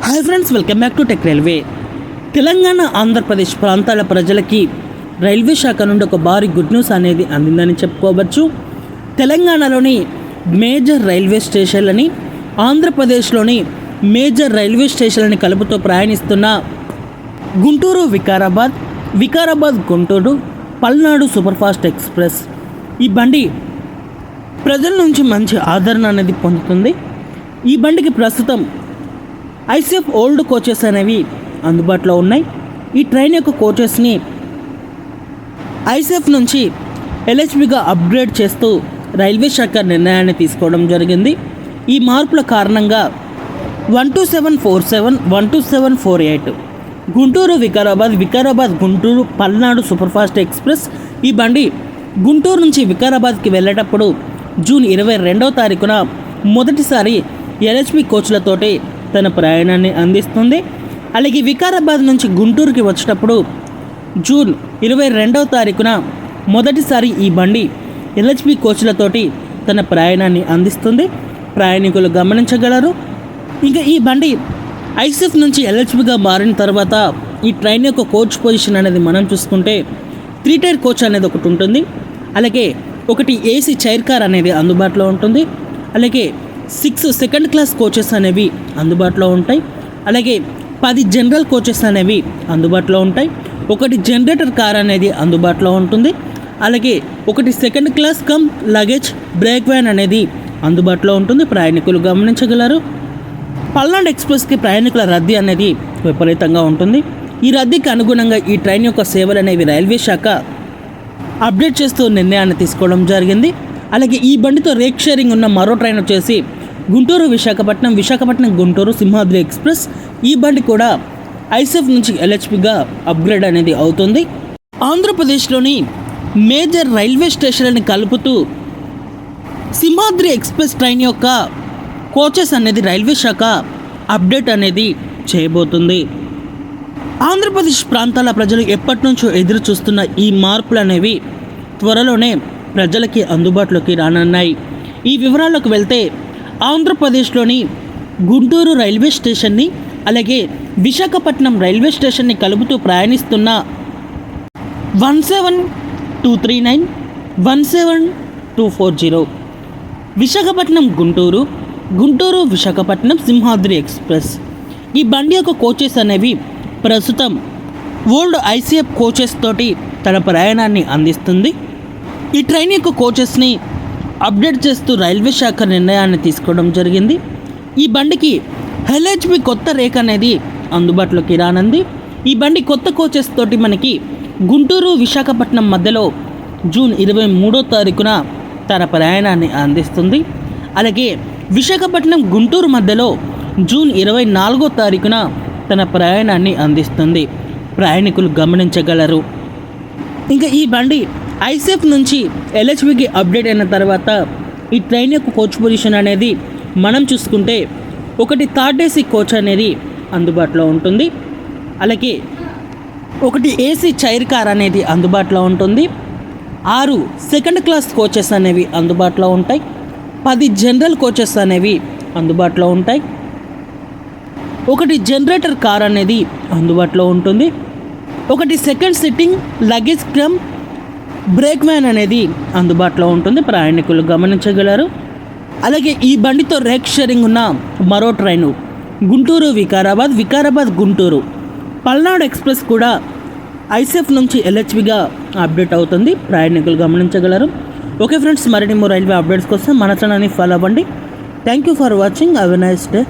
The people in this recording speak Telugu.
Hi friends, welcome back to tech railway. Telangana Andhra Pradesh ప్రాంతాల ప్రజలకి రైల్వే శాఖ నుండి ఒక భారీ గుడ్ న్యూస్ అనేది అందిందని చెప్పుకోవచ్చు. తెలంగాణలోని మేజర్ రైల్వే స్టేషన్లని ఆంధ్రప్రదేశ్లోని మేజర్ రైల్వే స్టేషన్లని కలుపుతూ ప్రయాణిస్తున్న గుంటూరు వికారాబాద్ గుంటూరు పల్నాడు సూపర్ఫాస్ట్ ఎక్స్ప్రెస్ ఈ బండి ప్రజల నుంచి మంచి ఆదరణ అనేది పొందుతుంది. ఈ బండికి ప్రస్తుతం ఐసీఎఫ్ ఓల్డ్ కోచెస్ అనేవి అందుబాటులో ఉన్నాయి. ఈ ట్రైన్ యొక్క కోచెస్ని ఐసీఎఫ్ నుంచి ఎల్హెచ్బిగా అప్గ్రేడ్ చేస్తూ రైల్వే శాఖ నిర్ణయాన్ని తీసుకోవడం జరిగింది. ఈ మార్పుల కారణంగా 12747, 12748 గుంటూరు వికారాబాద్ గుంటూరు పల్నాడు సూపర్ఫాస్ట్ ఎక్స్ప్రెస్ ఈ బండి గుంటూరు నుంచి వికారాబాద్కి వెళ్ళేటప్పుడు జూన్ 22వ తారీఖున మొదటిసారి ఎల్హెచ్బి కోచ్లతోటి తన ప్రయాణాన్ని అందిస్తుంది. అలాగే వికారాబాద్ నుంచి గుంటూరుకి వచ్చేటప్పుడు జూన్ 22వ తారీఖున మొదటిసారి ఈ బండి ఎల్హెచ్బి కోచ్లతోటి తన ప్రయాణాన్ని అందిస్తుంది. ప్రయాణికులు గమనించగలరు. ఇంకా ఈ బండి ఐసీఎఫ్ నుంచి ఎల్హెచ్బిగా మారిన తర్వాత ఈ ట్రైన్ యొక్క కోచ్ పొజిషన్ అనేది మనం చూసుకుంటే 3 టైర్ కోచ్ అనేది ఒకటి ఉంటుంది. అలాగే ఒకటి ఏసీ చైర్ కార్ అనేది అందుబాటులో ఉంటుంది. అలాగే 6 సెకండ్ క్లాస్ కోచెస్ అనేవి అందుబాటులో ఉంటాయి. అలాగే 10 జనరల్ కోచెస్ అనేవి అందుబాటులో ఉంటాయి. ఒకటి జనరేటర్ కార్ అనేది అందుబాటులో ఉంటుంది. అలాగే ఒకటి second class come luggage break van అనేది అందుబాటులో ఉంటుంది. ప్రయాణికులు గమనించగలరు. పల్నాడు ఎక్స్ప్రెస్కి ప్రయాణికుల రద్దీ అనేది విపరీతంగా ఉంటుంది. ఈ రద్దీకి అనుగుణంగా ఈ ట్రైన్ యొక్క సేవలు అనేవి రైల్వే శాఖ అప్డేట్ చేస్తూ నిర్ణయాన్ని తీసుకోవడం జరిగింది. అలాగే ఈ బండితో రేక్ షేరింగ్ ఉన్న మరో ట్రైన్ వచ్చేసి గుంటూరు విశాఖపట్నం గుంటూరు సింహాద్రి ఎక్స్ప్రెస్. ఈ బండి కూడా ఐసీఎఫ్ నుంచి ఎల్హెచ్బిగా అప్గ్రేడ్ అనేది అవుతుంది. ఆంధ్రప్రదేశ్లోని మేజర్ రైల్వే స్టేషన్లని కలుపుతూ సింహాద్రి ఎక్స్ప్రెస్ ట్రైన్ యొక్క కోచెస్ అనేది రైల్వే శాఖ అప్డేట్ అనేది చేయబోతుంది. ఆంధ్రప్రదేశ్ ప్రాంతాల ప్రజలు ఎప్పటి నుంచో ఎదురు చూస్తున్న ఈ మార్పులు అనేవి త్వరలోనే ప్రజలకి అందుబాటులోకి రానున్నాయి. ఈ వివరాలకు వెళ్తే ఆంధ్రప్రదేశ్లోని గుంటూరు రైల్వే స్టేషన్ని అలాగే విశాఖపట్నం రైల్వే స్టేషన్ని కలుపుతూ ప్రయాణిస్తున్న 17239, 17240 విశాఖపట్నం గుంటూరు విశాఖపట్నం సింహాద్రి ఎక్స్ప్రెస్ ఈ బండి యొక్క కోచెస్ అనేవి ప్రస్తుతం ఓల్డ్ ఐసీఎఫ్ కోచెస్ తోటి తన ప్రయాణాన్ని అందిస్తుంది. ఈ ట్రైన్ యొక్క కోచెస్ని అప్డేట్ చేస్తూ రైల్వే శాఖ నిర్ణయాన్ని తీసుకోవడం జరిగింది. ఈ బండికి ఎల్హెచ్బి కొత్త రేక్ అనేది అందుబాటులోకి రానుంది. ఈ బండి కొత్త కోచెస్ తోటి మనకి గుంటూరు విశాఖపట్నం మధ్యలో జూన్ 23వ తారీఖున తన ప్రయాణాన్ని అందిస్తుంది. అలాగే విశాఖపట్నం గుంటూరు మధ్యలో జూన్ 24వ తారీఖున తన ప్రయాణాన్ని అందిస్తుంది. ప్రయాణికులు గమనించగలరు. ఇంకా ఈ బండి ఐసీఎఫ్ నుంచి ఎల్హెచ్బికి అప్డేట్ అయిన తర్వాత ఈ ట్రైన్ యొక్క కోచ్ పొజిషన్ అనేది మనం చూసుకుంటే ఒకటి థర్డ్ ఏసీ కోచ్ అనేది అందుబాటులో ఉంటుంది. అలాగే ఒకటి ఏసీ చైర్ కార్ అనేది అందుబాటులో ఉంటుంది. 6 సెకండ్ క్లాస్ కోచెస్ అనేవి అందుబాటులో ఉంటాయి. 10 జనరల్ కోచెస్ అనేవి అందుబాటులో ఉంటాయి. ఒకటి జనరేటర్ కార్ అనేది అందుబాటులో ఉంటుంది. ఒకటి second sitting luggage come break van అనేది అందుబాటులో ఉంటుంది. ప్రయాణికులు గమనించగలరు. అలాగే ఈ బండితో రేక్ షేరింగ్ ఉన్న మరో ట్రైను గుంటూరు వికారాబాద్ గుంటూరు పల్నాడు ఎక్స్ప్రెస్ కూడా ఐసీఎఫ్ నుంచి ఎల్హెచ్బిగా అప్డేట్ అవుతుంది. ప్రయాణికులు గమనించగలరు. ఓకే ఫ్రెండ్స్, మరిన్ని రైల్వే అప్డేట్స్ కోసం మన ఛానల్ని ఫాలో అవ్వండి. Thank you for watching. Have a nice day.